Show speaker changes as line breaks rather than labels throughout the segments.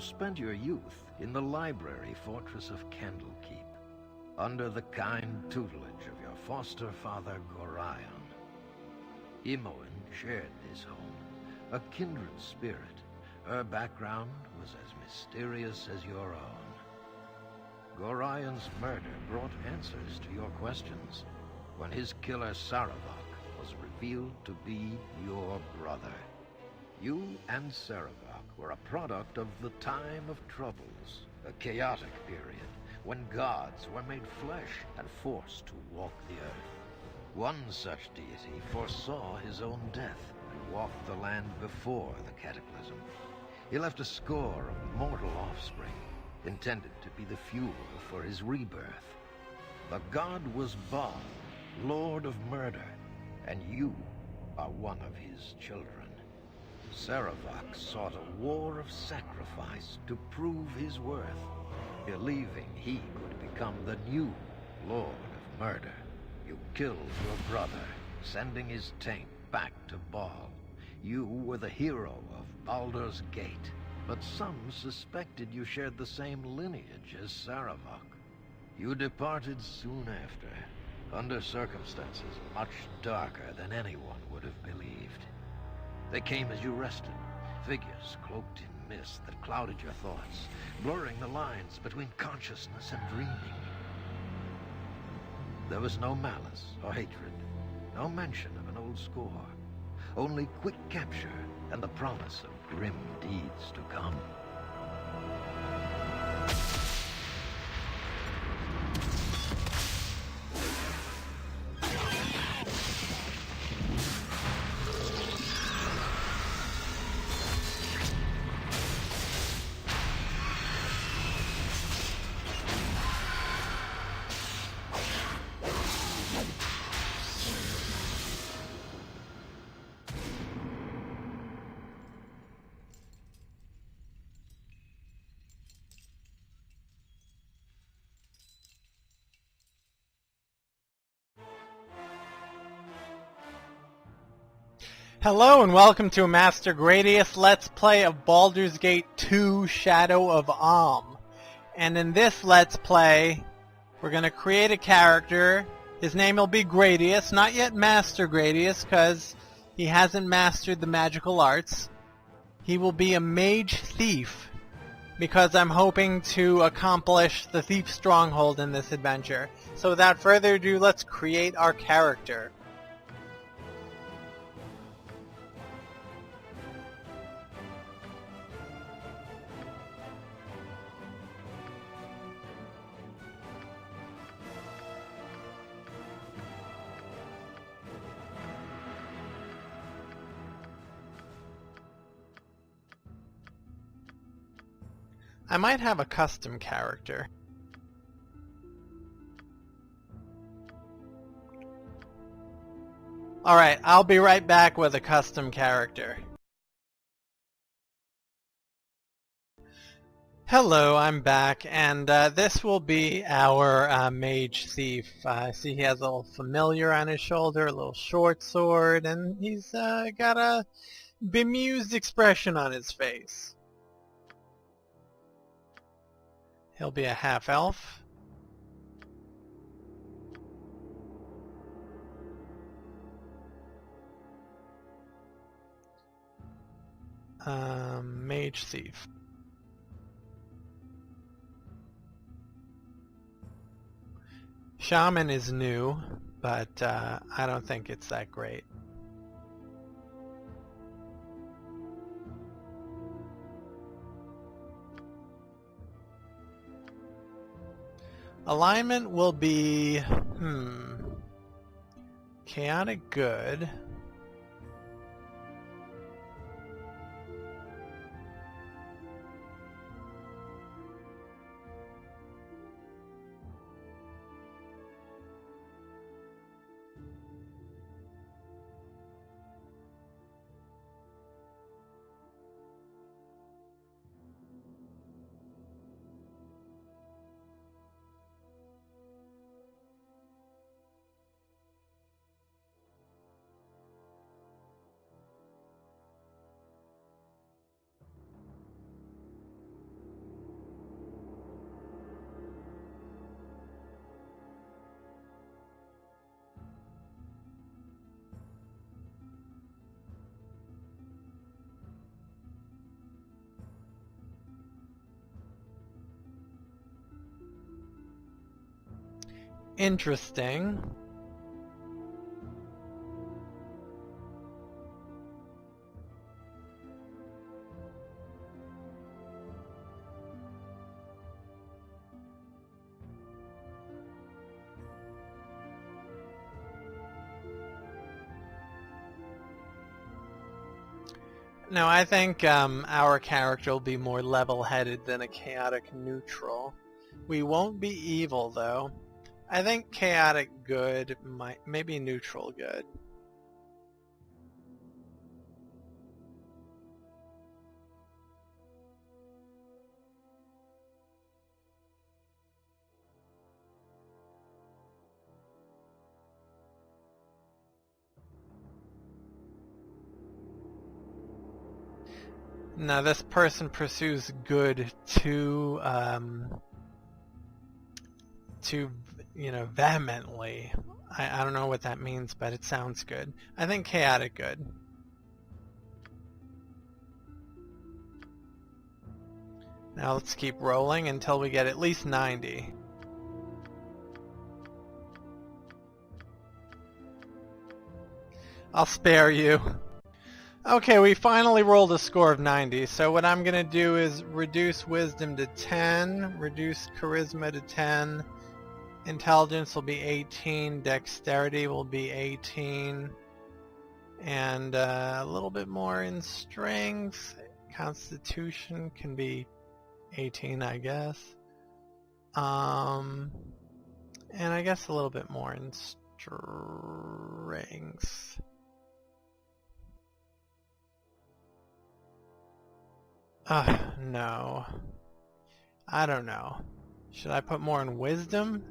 you spent your youth in the library fortress of Candlekeep, under the kind tutelage of your foster father Gorion. Imoen shared this home, a kindred spirit. Her background was as mysterious as your own. Gorion's murder brought answers to your questions when his killer Saravak was revealed to be your brother. You and Saravak were a product of the time of troubles, a chaotic period when gods were made flesh and forced to walk the earth. One such deity foresaw his own death and walked the land before the cataclysm. He left a score of mortal offspring, intended to be the fuel for his rebirth. The god was Baal, Lord of Murder, and you are one of his children. Saravak sought a war of sacrifice to prove his worth, believing he could become the new Lord of Murder. You killed your brother, sending his taint back to Baal. You were the hero of Baldur's Gate, but some suspected you shared the same lineage as Saravak. You departed soon after, under circumstances much darker than anyone would have believed. They came as you rested, figures cloaked in mist that clouded your thoughts, blurring the lines between consciousness and dreaming. There was no malice or hatred, no mention of an old score, only quick capture and the promise of grim deeds to come.
Hello and welcome to a Master Gradius Let's Play of Baldur's Gate 2 Shadow of Alm. And in this Let's Play, we're going to create a character. His name will be Gradius, not yet Master Gradius, because he hasn't mastered the magical arts. He will be a mage thief, because I'm hoping to accomplish the thief stronghold in this adventure. So without further ado, let's create our character. I might have a custom character. Alright, I'll be right back with a custom character. Hello, I'm back, and this will be our mage thief. I see he has a little familiar on his shoulder, a little short sword, and he's got a bemused expression on his face. He'll be a half-elf. Mage thief. Shaman is new, but I don't think it's that great. Alignment will be, chaotic good. interesting. No, I think our character will be more level-headed than a chaotic neutral. We won't be evil, though. I think chaotic good, maybe neutral good. Now this person pursues good too vehemently. I don't know what that means, but it sounds good. I think chaotic good. Now let's keep rolling until we get at least 90. I'll spare you. Okay, we finally rolled a score of 90, so what I'm going to do is reduce wisdom to 10, reduce charisma to 10, intelligence will be 18, dexterity will be 18, and a little bit more in strength. Constitution can be 18, I guess. And I guess a little bit more in strength. No. I don't know. Should I put more in wisdom?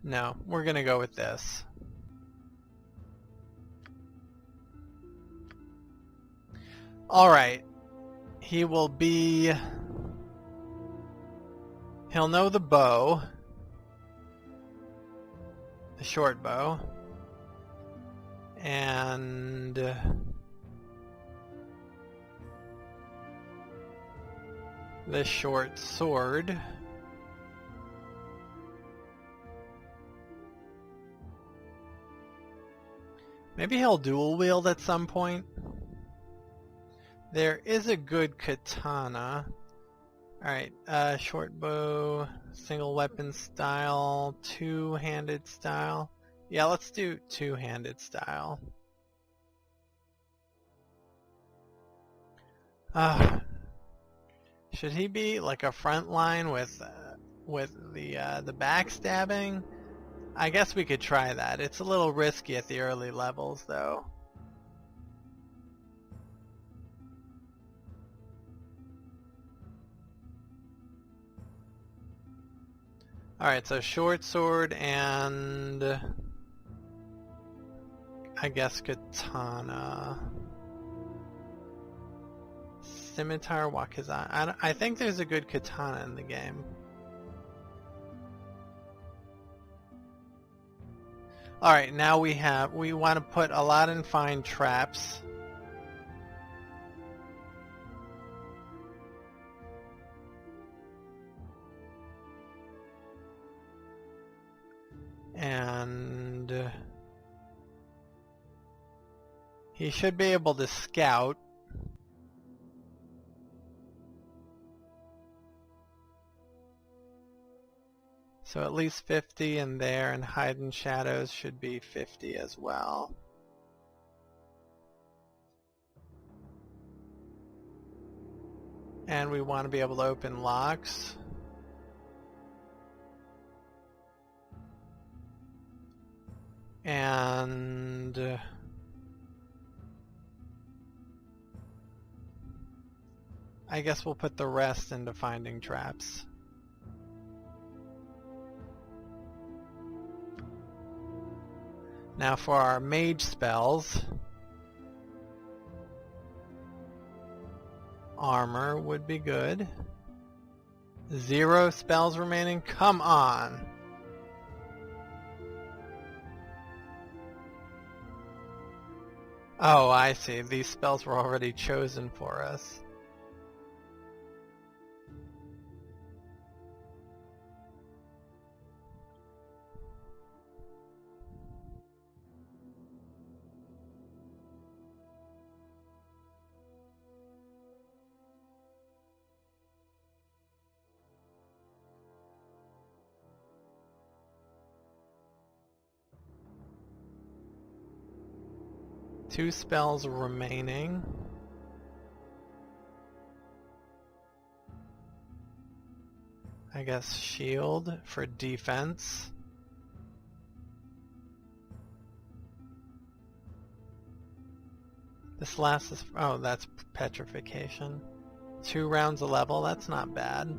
No, we're gonna go with this. Alright. He will be... He'll know the bow. The short bow. And... the short sword. Maybe he'll dual wield at some point. There is a good katana. Alright, short bow, single weapon style, two-handed style. Yeah, let's do two-handed style. Should he be like a front line with the backstabbing? I guess we could try that. It's a little risky at the early levels, though. Alright, so short sword and... I guess katana. Scimitar, wakazan. I think there's a good katana in the game. Alright, now we want to put a lot in fine traps. And he should be able to scout. So at least 50 in there, and hide in shadows should be 50 as well. And we want to be able to open locks. And I guess we'll put the rest into finding traps. Now for our mage spells, armor would be good. 0 spells remaining, come on! Oh, I see. These spells were already chosen for us. Two spells remaining. I guess shield for defense. This last is, oh, that's petrification. 2 rounds a level, that's not bad.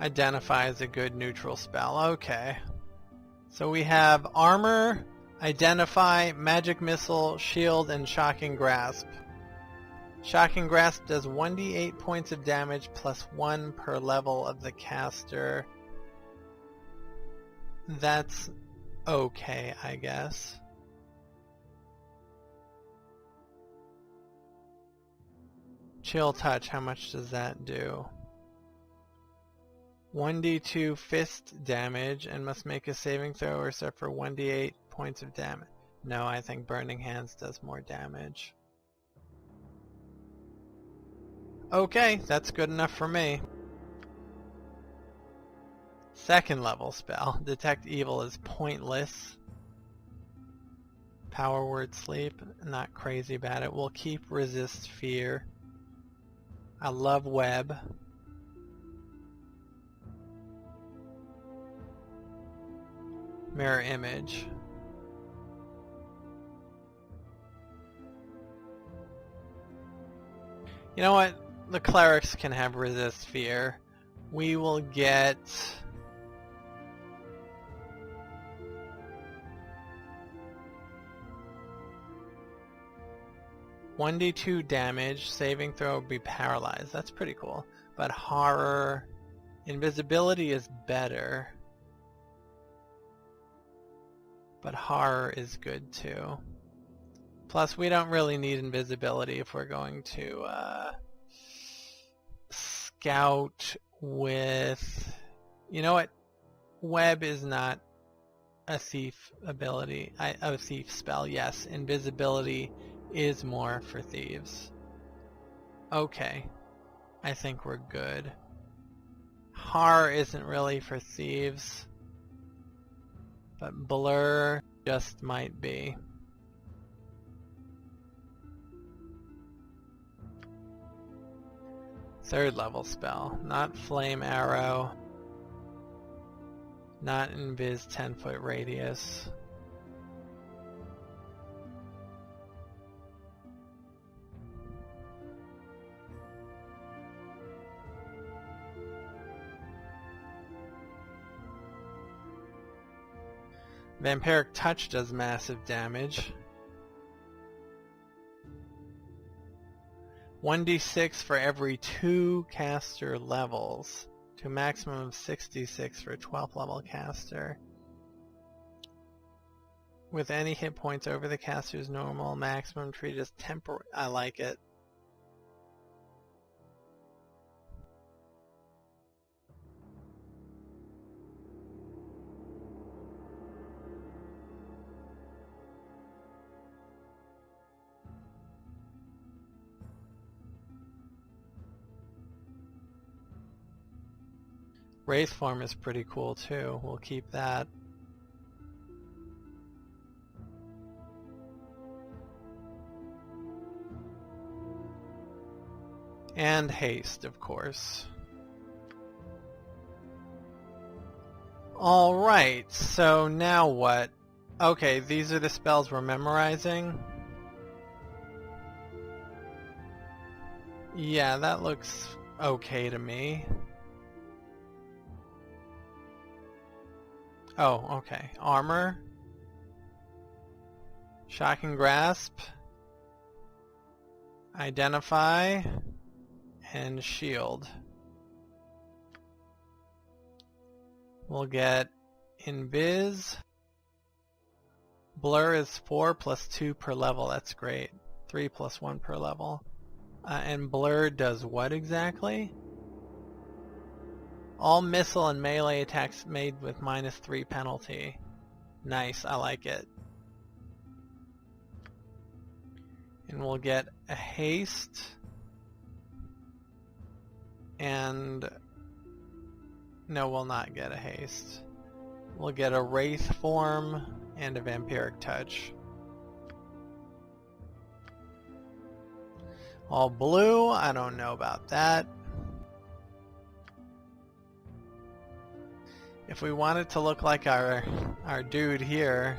Identify is a good neutral spell, okay. So we have armor, identify, magic missile, shield, and shocking grasp. Shocking grasp does 1d8 points of damage plus 1 per level of the caster. That's okay, I guess. Chill touch, how much does that do? 1d2 fist damage and must make a saving throw or suffer 1d8 points of damage. No, I think burning hands does more damage. Okay, that's good enough for me. Second level spell. Detect evil is pointless. Power word sleep. Not crazy about it. We'll keep resist fear. I love web. Mirror image. You know what? The clerics can have resist fear. We will get 1d2 damage, saving throw would be paralyzed. That's pretty cool. But horror, invisibility is better. But horror is good too. Plus we don't really need invisibility if we're going to scout with... You know what? Web is not a thief ability. A thief spell, yes. Invisibility is more for thieves. Okay. I think we're good. Horror isn't really for thieves. But blur just might be. Third level spell. Not flame arrow. Not invis 10-foot radius. Vampiric touch does massive damage. 1d6 for every 2 caster levels, to a maximum of 66 for a 12th level caster. With any hit points over the caster's normal maximum, treated as temporary. I like it. Wraith form is pretty cool too. We'll keep that. And haste, of course. Alright, so now what? Okay, these are the spells we're memorizing. Yeah, that looks okay to me. Oh, okay. Armor. Shocking grasp. Identify. And shield. We'll get Invis. Blur is 4 plus 2 per level. That's great. 3 plus 1 per level. And blur does what exactly? All missile and melee attacks made with -3 penalty. Nice, I like it. And we'll get a haste. And no, we'll not get a haste. We'll get a wraith form and a vampiric touch. All blue, I don't know about that. If we want it to look like our dude here,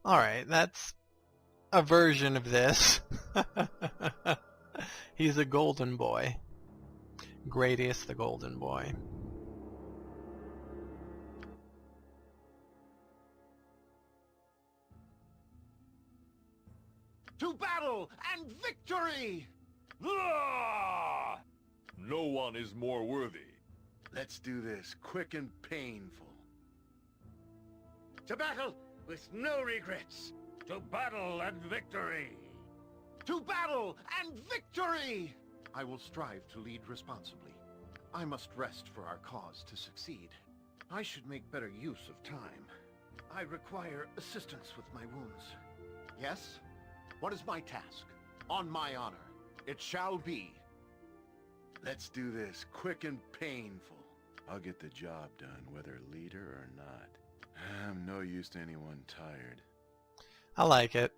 alright, that's a version of this. He's a golden boy. Gradius the golden boy.
To battle and victory!
Ah! No one is more worthy.
Let's do this quick and painful. To battle with no regrets!
To battle and victory!
To battle and victory! I will strive to lead responsibly. I must rest for our cause to succeed. I should make better use of time. I require assistance with my wounds. Yes? What is my task? On my honor. It shall be. Let's do this quick and painful. I'll get the job done, whether leader or not. I'm no use to anyone tired.
I like it.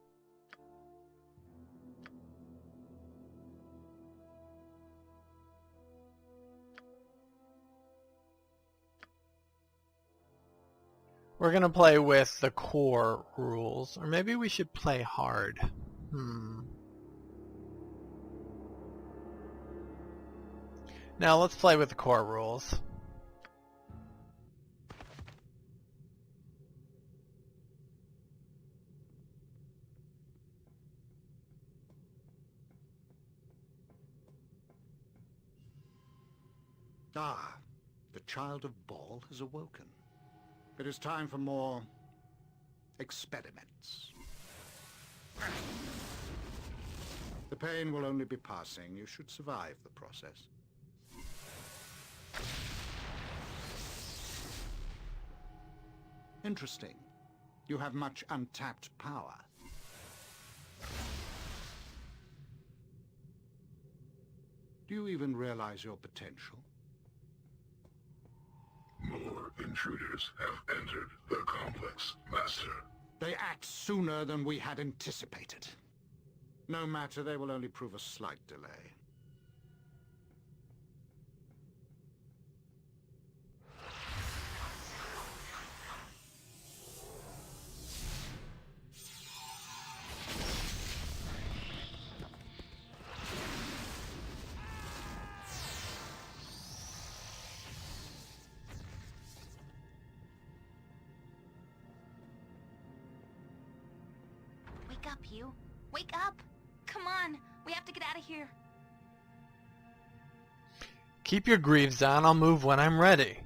We're gonna play with the core rules, or maybe we should play hard. Now let's play with the core rules.
Ah, the child of Baal has awoken. It is time for more experiments. The pain will only be passing. You should survive the process. Interesting. You have much untapped power. Do you even realize your potential?
More intruders have entered the complex, Master.
They act sooner than we had anticipated. No matter, they will only prove a slight delay.
Wake up, you. Wake up! Come on, we have to get out of here.
Keep your greaves on, I'll move when I'm ready.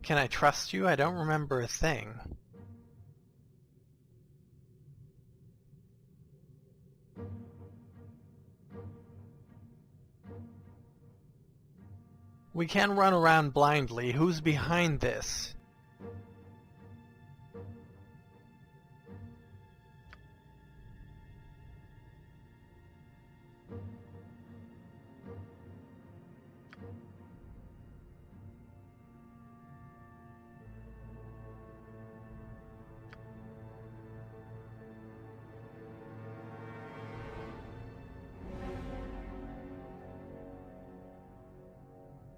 Can I trust you? I don't remember a thing. We can run around blindly. Who's behind this?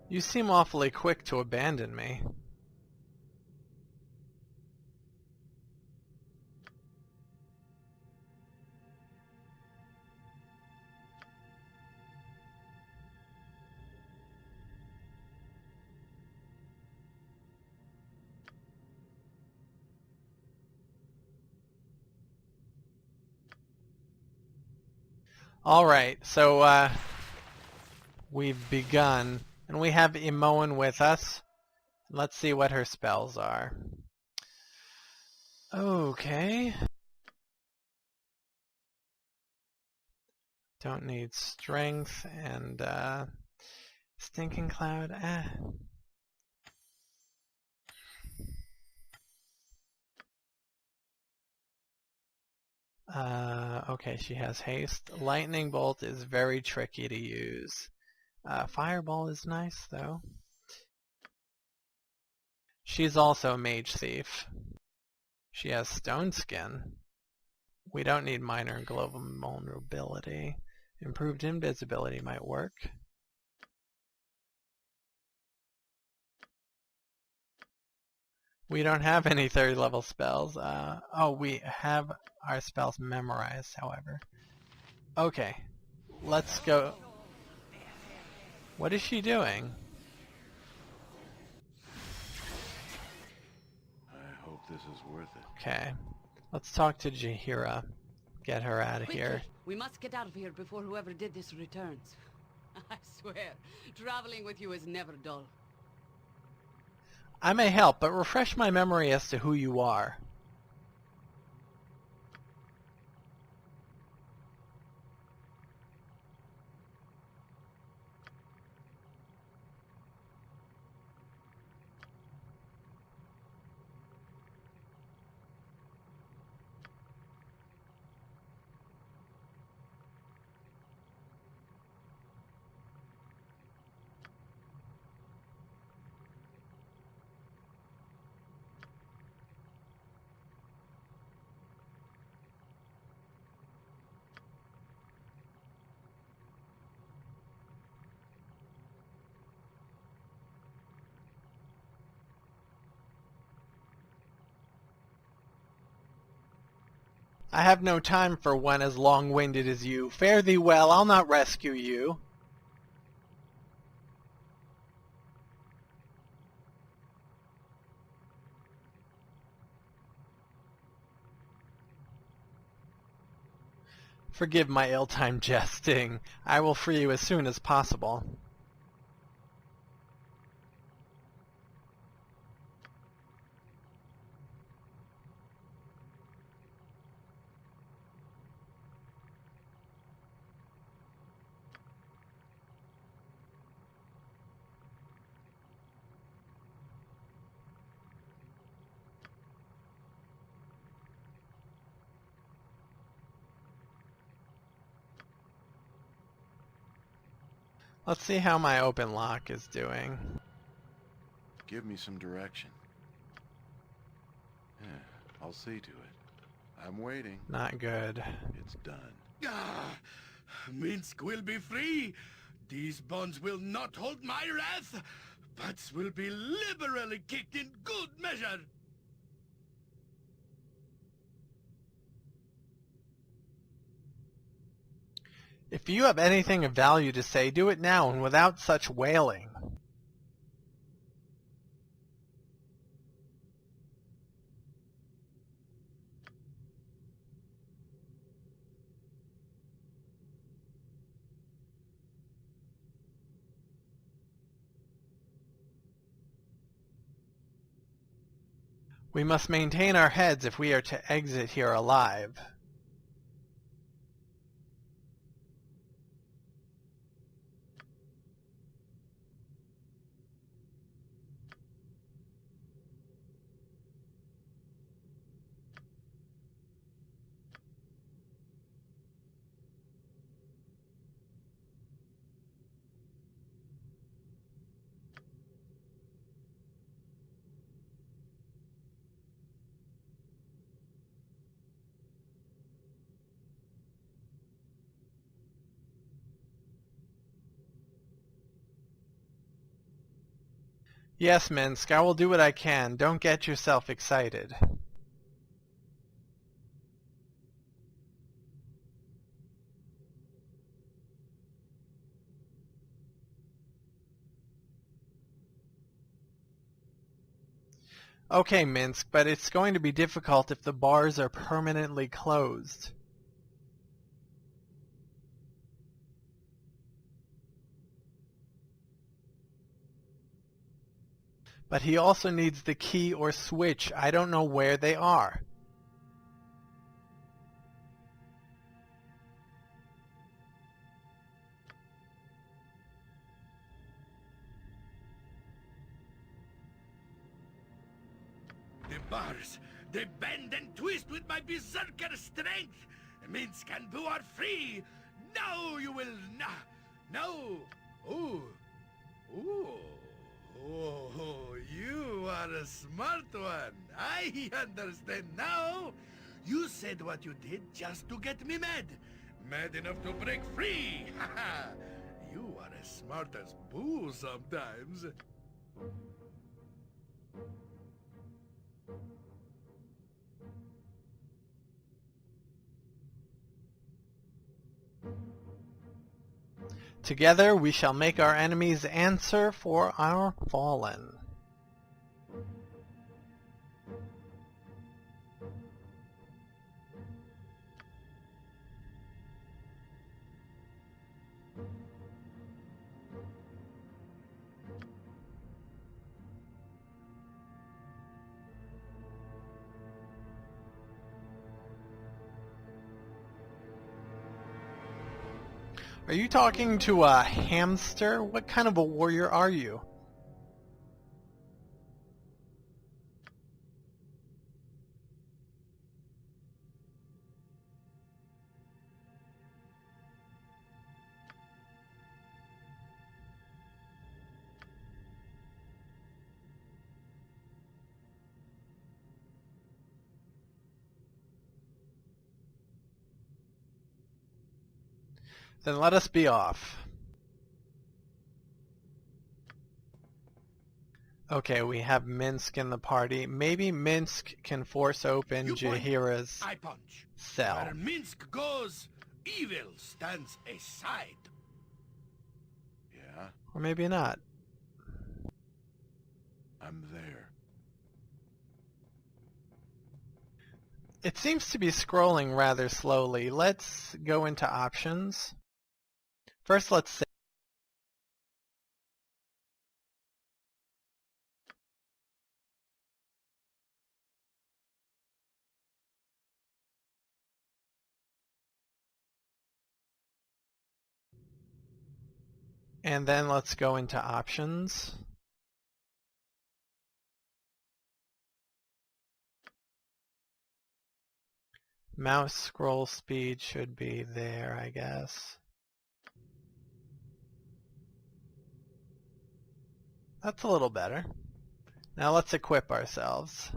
You seem awfully quick to abandon me. Alright, so we've begun, and we have Imoen with us. Let's see what her spells are. Okay. Don't need strength and stinking cloud. Okay, she has haste. Lightning bolt is very tricky to use. Fireball is nice though. She's also a mage thief. She has stone skin. We don't need minor global vulnerability. Improved invisibility might work. We don't have any 30 level spells. Oh, we have our spells memorized, however. Okay, let's go. What is she doing?
I hope this is worth it.
Okay, let's talk to Jaheira. Get her out of here.
We must get out of here before whoever did this returns. I swear, traveling with you is never dull.
I may help, but refresh my memory as to who you are. I have no time for one as long-winded as you. Fare thee well, I'll not rescue you. Forgive my ill-timed jesting. I will free you as soon as possible. Let's see how my open lock is doing.
Give me some direction. Yeah, I'll see to it. I'm waiting.
Not good.
It's done.
Ah, Minsk will be free. These bonds will not hold my wrath. Butts will be liberally kicked in good measure.
If you have anything of value to say, do it now and without such wailing. We must maintain our heads if we are to exit here alive. Yes, Minsk, I will do what I can. Don't get yourself excited. Okay, Minsk, but it's going to be difficult if the bars are permanently closed. But he also needs the key or switch. I don't know where they are.
The bars, they bend and twist with my berserker strength. Minsk and Boo are free. Now you will no. Ooh. Ooh. Oh, you are a smart one. I understand now. You said what you did just to get me mad. Mad enough to break free. You are as smart as Boo sometimes.
Together we shall make our enemies answer for our fallen. Are you talking to a hamster? What kind of a warrior are you? Then let us be off. Okay, we have Minsk in the party. Maybe Minsk can force open Jaheira's
I punch.
cell.
Where Minsk goes, evil stands aside. Yeah,
Or maybe not.
I'm there.
It seems to be scrolling rather slowly. Let's go into options. First, let's save. And then let's go into options. Mouse scroll speed should be there, I guess. That's a little better. Now let's equip ourselves.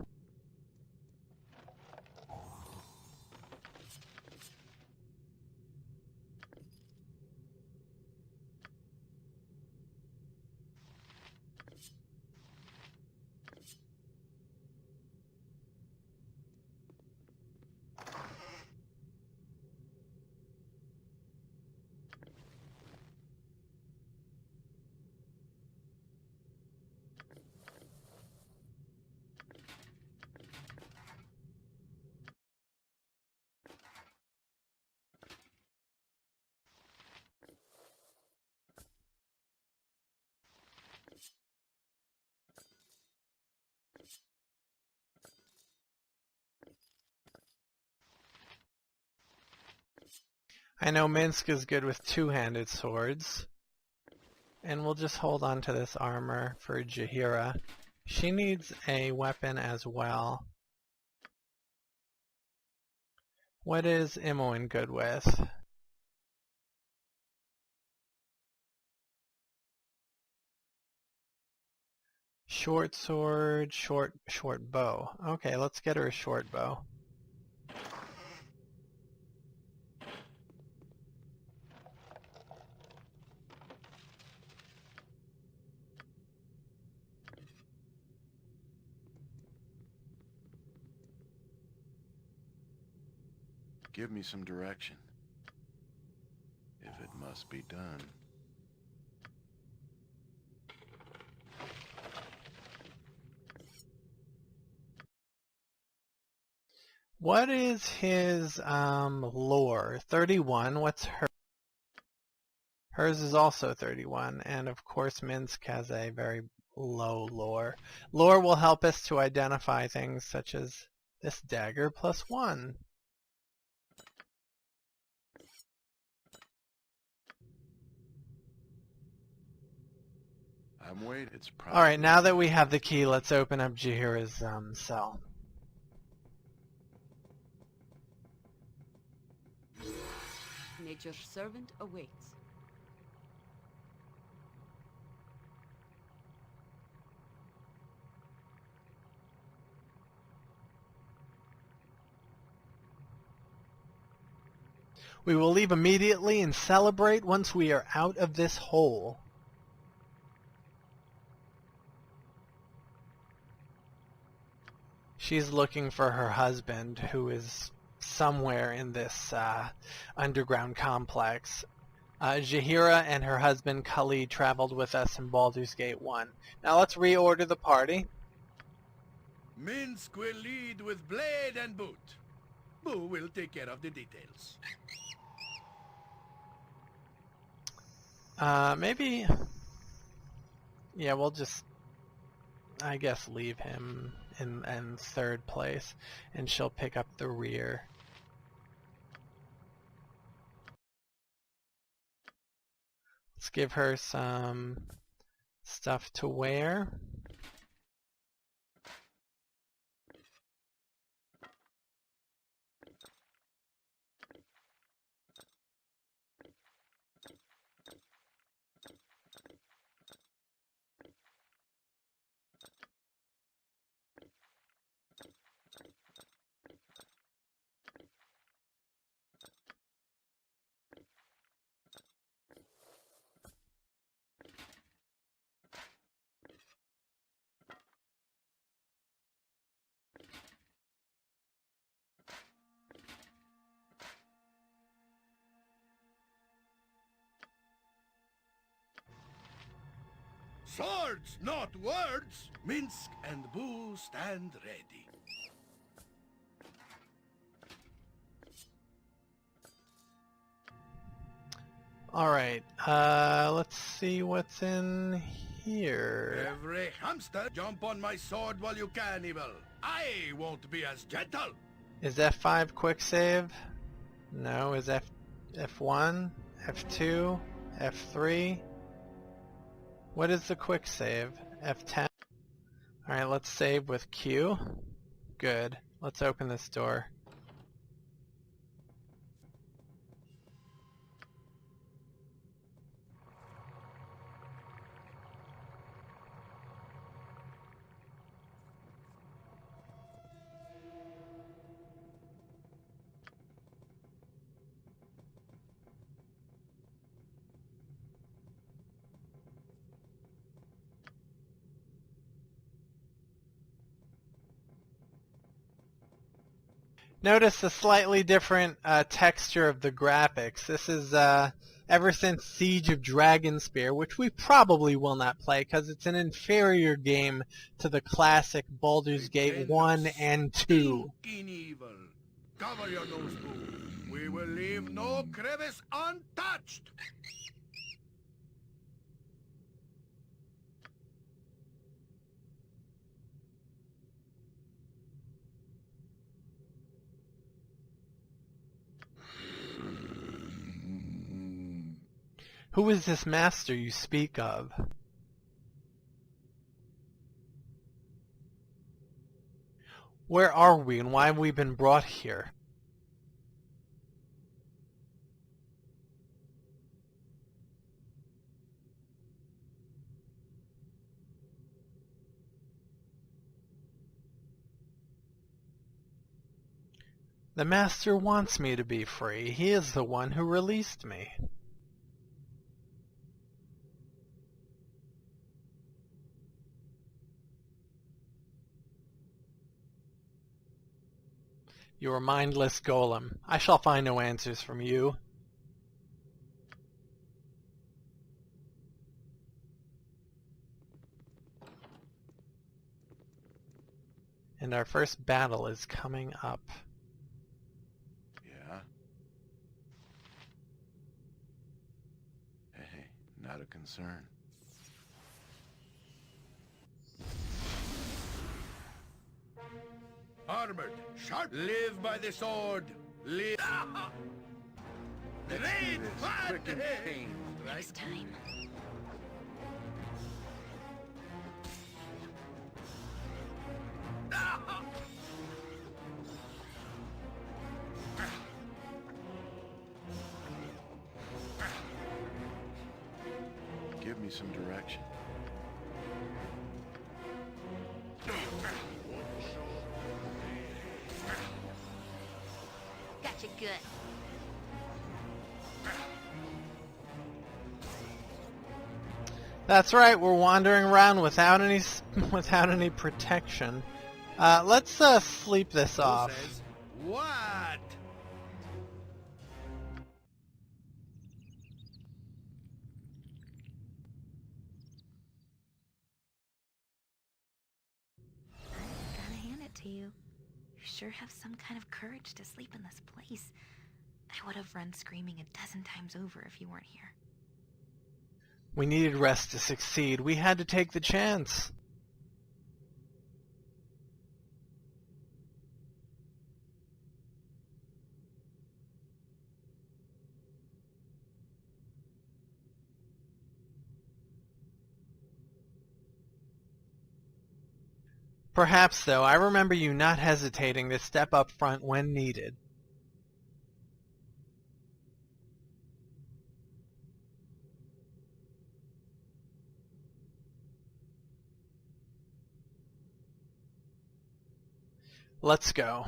I know Minsk is good with two-handed swords. And we'll just hold on to this armor for Jaheira. She needs a weapon as well. What is Imoen good with? Short sword, short bow. Okay, let's get her a short bow.
Give me some direction. If it must be done.
What is his lore? 31. What's her? Hers is also 31, and of course Minsk has a very low lore. Lore will help us to identify things such as this dagger +1.
I'm waiting. It's probably...
Alright, now that we have the key, let's open up Jaheira's cell.
Nature's servant awaits.
We will leave immediately and celebrate once we are out of this hole. She's looking for her husband, who is somewhere in this underground complex. Jaheira and her husband Kali traveled with us in Baldur's Gate 1. Now let's reorder the party.
Minsk will lead with blade and boot. Boo will take care of the details.
Maybe... Yeah, we'll just, I guess, leave him in third place, and she'll pick up the rear. Let's give her some stuff to wear.
Swords, not words! Minsk and Boo stand ready.
Alright, let's see what's in here.
Every hamster, jump on my sword while you can, Evil. I won't be as gentle.
Is F5 quick save? No. Is F1? F2? F3? What is the quick save? F10? Alright, let's save with Q. Good. Let's open this door. Notice the slightly different texture of the graphics. This is ever since Siege of Dragonspear, which we probably will not play because it's an inferior game to the classic Baldur's Gate 1 and 2.
In evil. Cover your nose, Boo. We will leave no crevice untouched.
Who is this master you speak of? Where are we and why have we been brought here? The master wants me to be free. He is the one who released me. You are mindless golem. I shall find no answers from you. And our first battle is coming up.
Yeah? Hey, not a concern.
Armored, sharp, live by the sword. Live. Great fun!
Next time.
Give me some direction.
Gotcha good.
That's right, we're wandering around without any protection. Let's sleep this
Who
off.
says what?
Gotta hand it to you. You sure have some kind of courage to sleep in this place. I would have run screaming 12 times over if you weren't here.
We needed rest to succeed. We had to take the chance. Perhaps, though, I remember you not hesitating to step up front when needed. Let's go.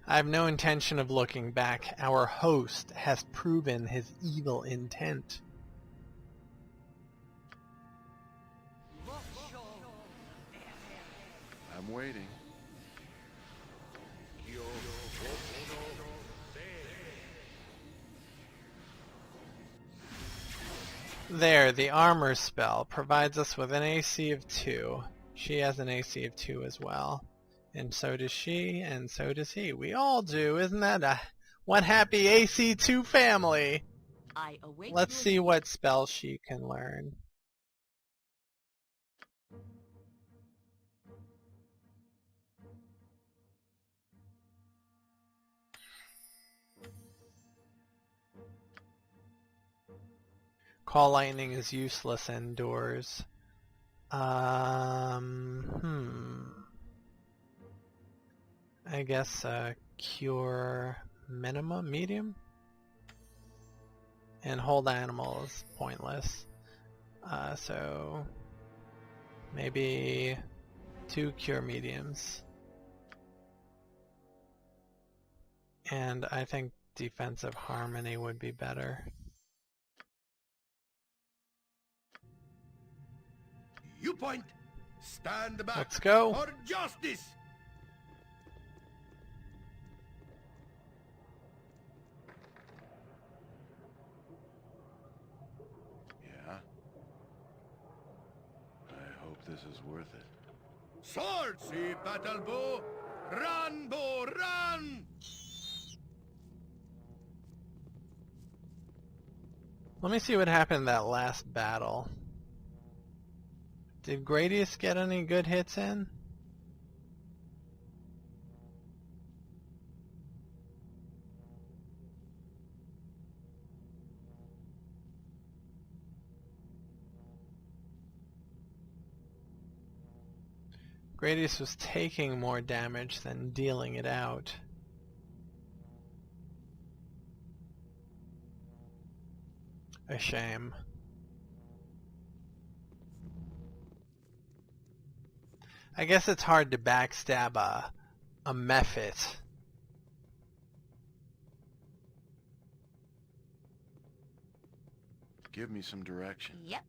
I have no intention of looking back. Our host has proven his evil intent.
I'm waiting.
There, the armor spell provides us with an AC of 2. She has an AC of 2 as well. And so does she, and so does he. We all do. Isn't that a one happy AC2 family?
I await
Let's
your
see what spell she can learn. Call lightning is useless indoors. I guess cure minimum, medium? And hold animal is pointless. So maybe 2 cure mediums. And I think defensive harmony would be better.
You point. Stand back.
Let's go.
For justice.
Yeah? I hope this is worth it.
Sword, see battle bow. Run, bow, run.
Let me see what happened in that last battle. Did Gradius get any good hits in? Gradius was taking more damage than dealing it out. a shame. I guess it's hard to backstab a mephit.
Give me some direction.
Yep.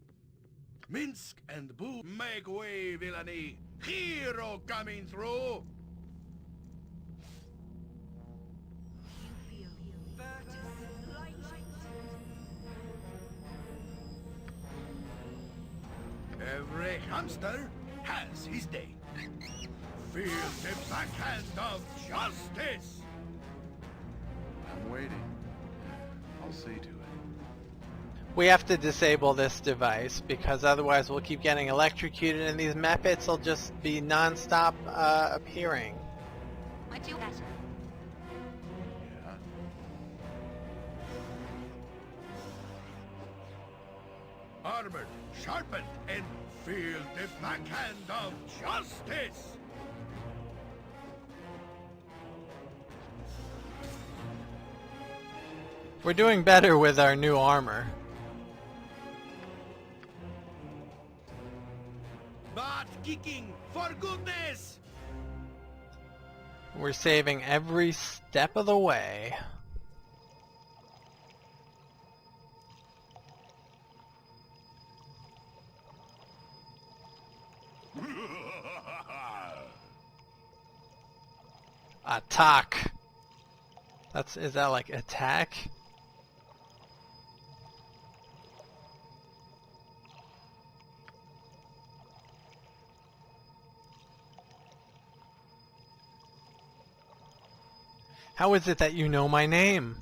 Minsk and Boo, make way, villainy! Hero coming through! Every hamster has his day. Feel the backhand of justice!
I'm waiting. I'll see to it.
We have to disable this device because otherwise we'll keep getting electrocuted and these mephits will just be non-stop appearing.
What you got?
Yeah?
Armored, sharpened, and feel the backhand of justice!
We're doing better with our new armor.
Butt kicking, for goodness!
We're saving every step of the way. Attack. Is that like attack? How is it that you know my name?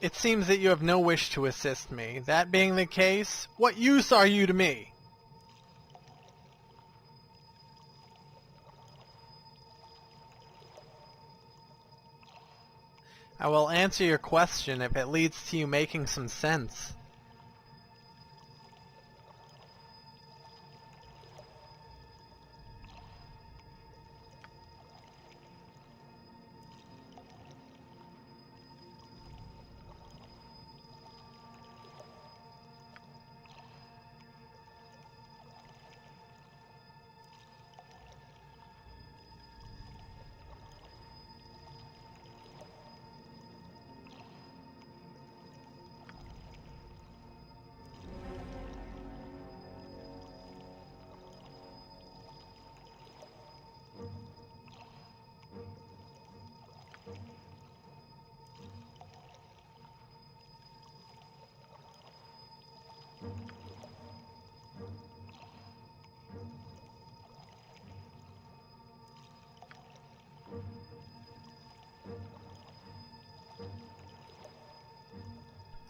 It seems that you have no wish to assist me. That being the case, what use are you to me? I will answer your question if it leads to you making some sense.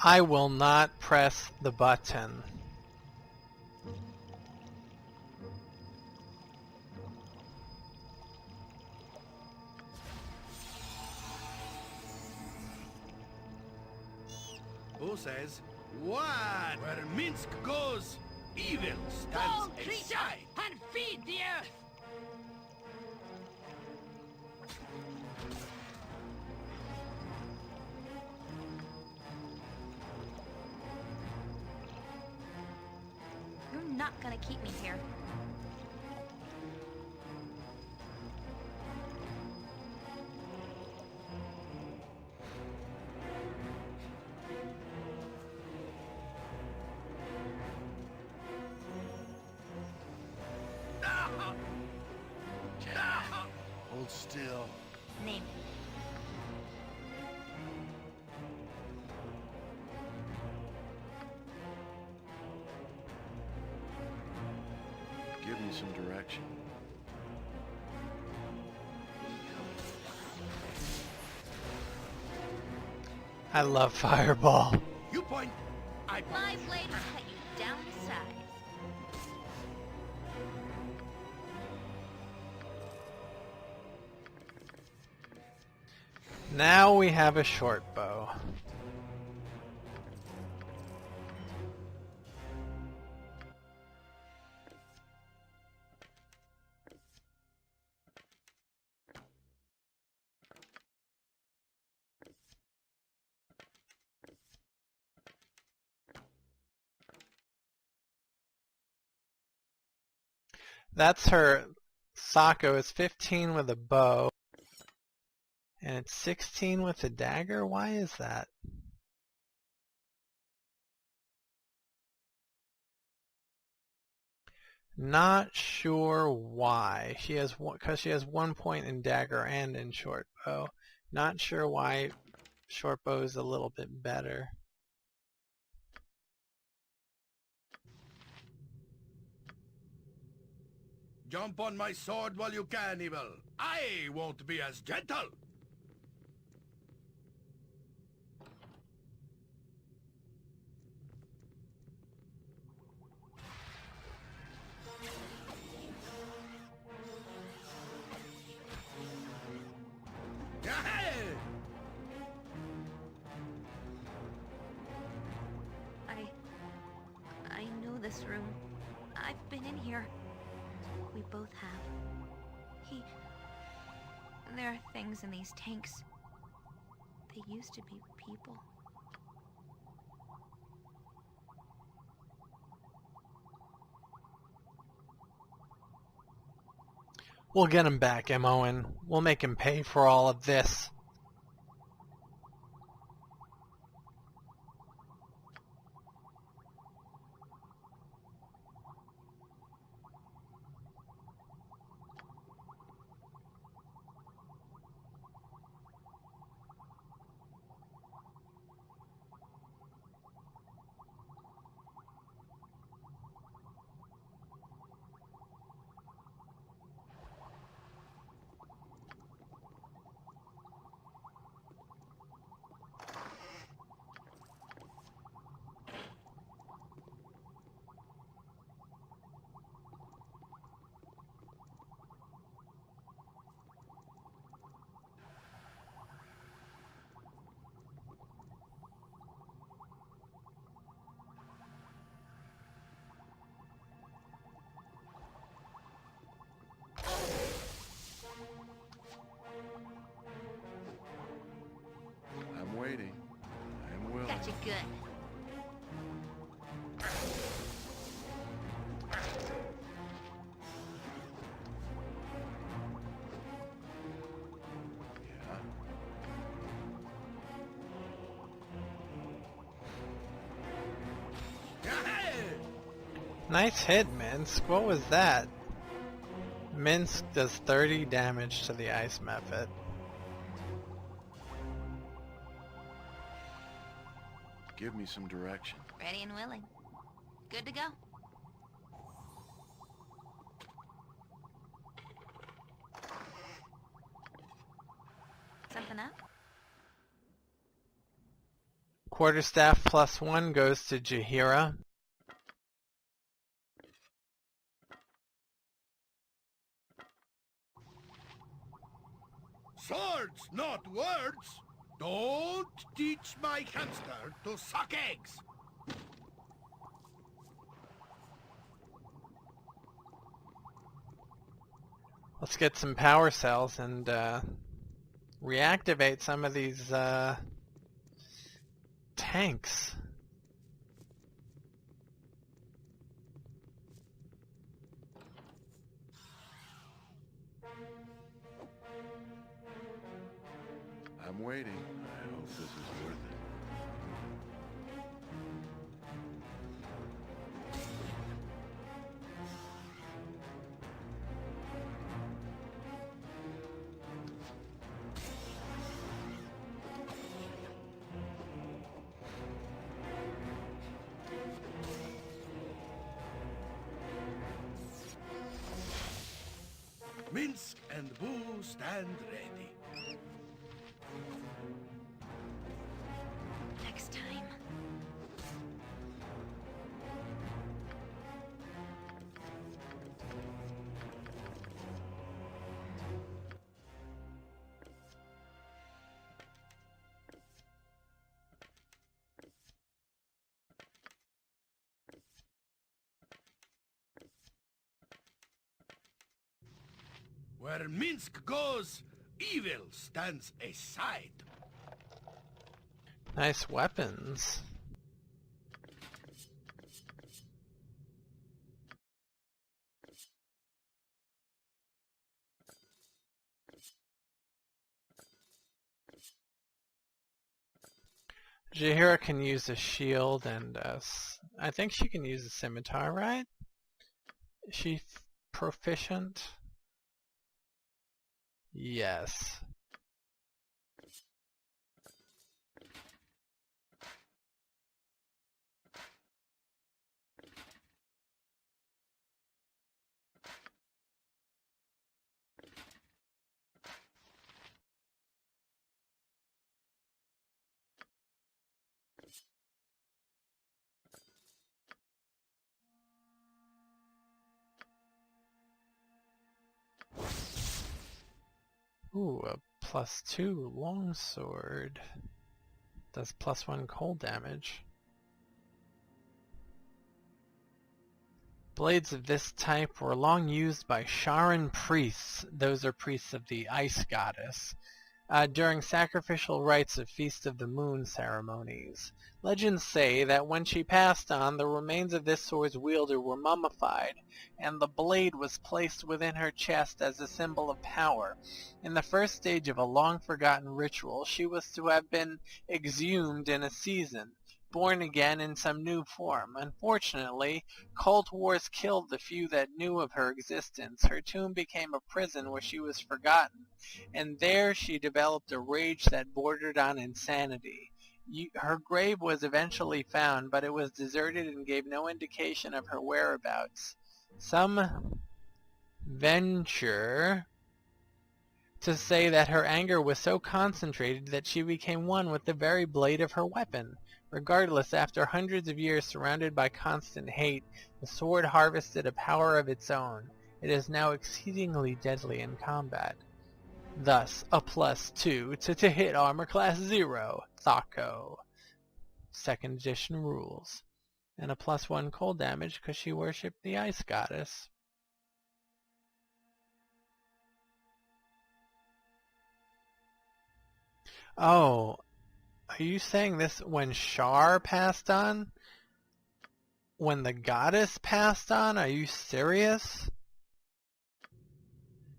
I will not press the button.
Who says, what? Where Minsk goes, evil stands
Go, creature,
aside.
and feed the earth!
You're not gonna keep me here.
Hold still.
Name.
Give me some direction.
I love Fireball.
You point, I point.
My blade will cut you down to size.
Now we have a short bow. That's her. Sako is 15 with a bow. And it's 16 with a dagger? Why is that? Not sure why. She has because she has 1 point in dagger and in short bow. Not sure why short bow is a little bit better.
Jump on my sword while you can, Evil. I won't be as gentle.
I know this room. I've been in here. We both have. There are things in these tanks. They used to be people.
We'll get him back, Imoen. We'll make him pay for all of this.
I'm waiting. I'm willing.
Gotcha good.
Nice hit, Minsk. What was that? Minsk does 30 damage to the ice method.
Give me some direction.
Ready and willing. Good to go. Something up?
Quarterstaff +1 goes to Jaheira.
Swords, not words! Don't teach my hamster to suck eggs!
Let's get some power cells and reactivate some of these tanks.
I'm waiting. I hope this is worth it.
Minsk and Boo stand ready.
Next time.
Where Minsk goes, evil stands aside.
Nice weapons. Jaheira can use a shield and I think she can use a scimitar, right? Is she proficient? Yes. Ooh, a +2 longsword. Does +1 cold damage. Blades of this type were long used by Sharan priests, those are priests of the ice goddess, during sacrificial rites of Feast of the Moon ceremonies. Legends say that when she passed on, the remains of this sword's wielder were mummified, and the blade was placed within her chest as a symbol of power. In the first stage of a long-forgotten ritual, she was to have been exhumed in a season, born again in some new form. Unfortunately, cult wars killed the few that knew of her existence. Her tomb became a prison where she was forgotten, and there she developed a rage that bordered on insanity. Her grave was eventually found, but it was deserted and gave no indication of her whereabouts. Some venture to say that her anger was so concentrated that she became one with the very blade of her weapon. Regardless, after hundreds of years surrounded by constant hate, the sword harvested a power of its own. It is now exceedingly deadly in combat. Thus, a +2 to hit armor class 0, Thako. 2nd edition rules. And a +1 cold damage because she worshipped the ice goddess. Oh, are you saying this when Shar passed on? When the goddess passed on? Are you serious?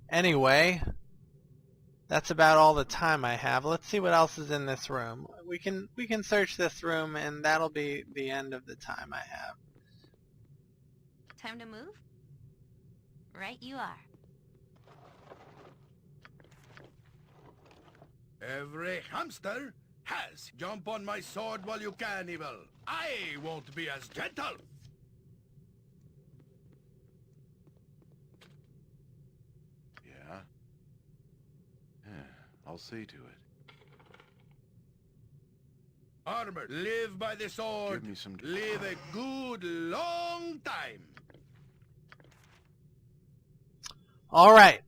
Anyway, that's about all the time I have. Let's see what else is in this room. We can search this room, and that'll be the end of the time I have.
Time to move? Right you are.
Every hamster has. Jump on my sword while you can, evil. I won't be as gentle.
Yeah? I'll see to it.
Armor, live by the sword.
Give me some...
Live a good long time.
Alright.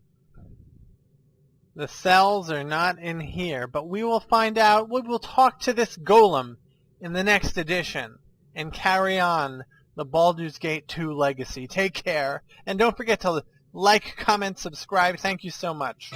The cells are not in here, but we will find out. We will talk to this golem in the next edition and carry on the Baldur's Gate 2 legacy. Take care, and don't forget to like, comment, subscribe. Thank you so much.